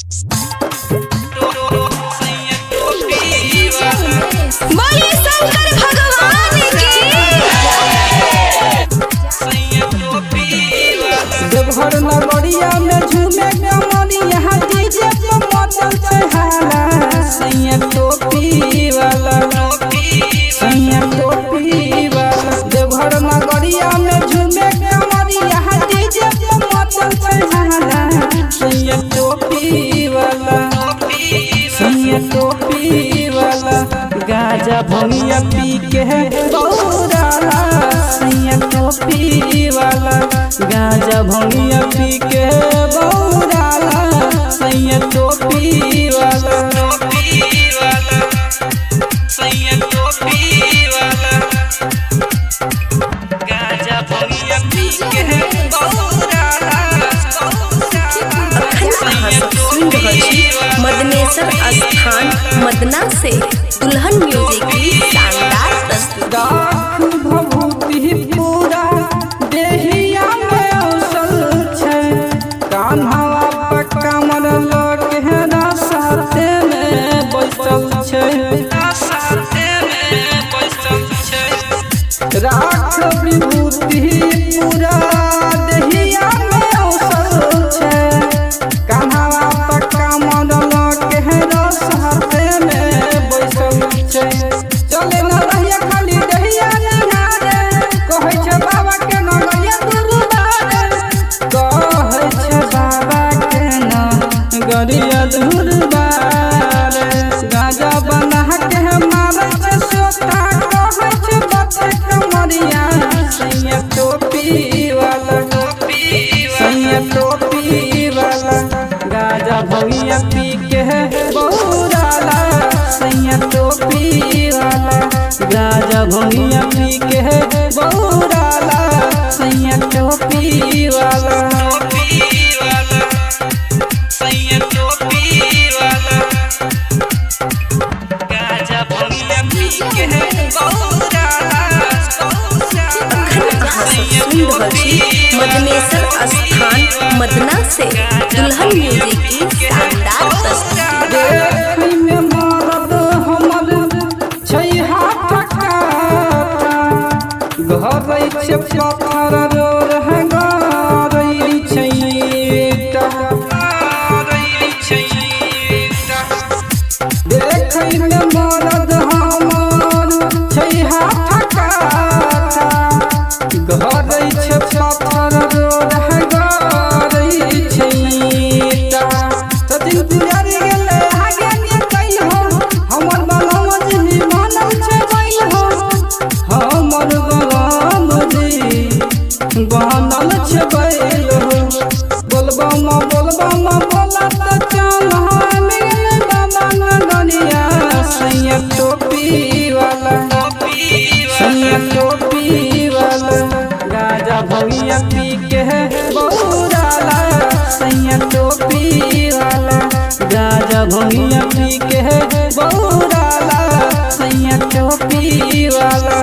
बोले शंकर भगवान की। देवघर नगरिया में झूमे कमरिया डीजे पे मचल चढ़ाला सैया टोपी वाला सैया टोपी वाला। देवघर नगरिया में झूमे कमरिया डीजे पे मचल चढ़ाला सैया टोपी वाला सैया टोपी वाला। गाजा भंगिया पी के बौराला सैया टोपी वाला। गाजा भंगिया पी के बौराला सैया टोपी वाला सैया टोपी वाला। गाजा भंगिया पी के बौराला मदनेश्वर स्थान मदना से दुल्हन म्यूजिक की शानदार प्रस्तुति। भभूति पूरा देहिया में औसल छै कान्हावा पर कमर लगे ना साथे में बैसल छै राख विभूति पूरा देहिया में औसल छै कान्हावा पर कमर लगे ना साथे में बैसल छै। चले न रहिया खाली देहिया निहारे कहै छै बाबा के नगरिया दुर्बारे कहै छै बाबा के नगरिया दुर्बारे। गाजा बना के मारै छै सोता कहै छै बच्चे कमरिया सैया टोपी वाला सैया टोपी वाला। गाजा भंगिया पी के बौराला सैया टोपी वाला। गाजा भंगिया पी के बौराला सैया टोपी वाला सैया टोपी वाला। गाजा भंगिया पी के बौराला मदनेश्वर स्थान मदना से दुल्हन म्यूजिक की शानदार प्रस्तुति। देखै में मरद हमर छै हाथ काटा घरै छै पत्थर रोर गरै छै ईटा। देखै में मरद हमर छै हाथ काटा घरै छै पत्थर रोर गरै छै ईटा। सचिन पुजारी गेले आगे निकल हो हमर बलम जी मानल छै बैल हो हमर बलम जी बनल छै बैल हो। बोलबम बोलत चल मिल बाबा नगरिया सैया टोपी वाला सैया टोपी वाला। गाजा भंगिया पी के बौराला सैया टोपी वाला। गाजा भंगिया पी के बौराला सैया टोपी वाला।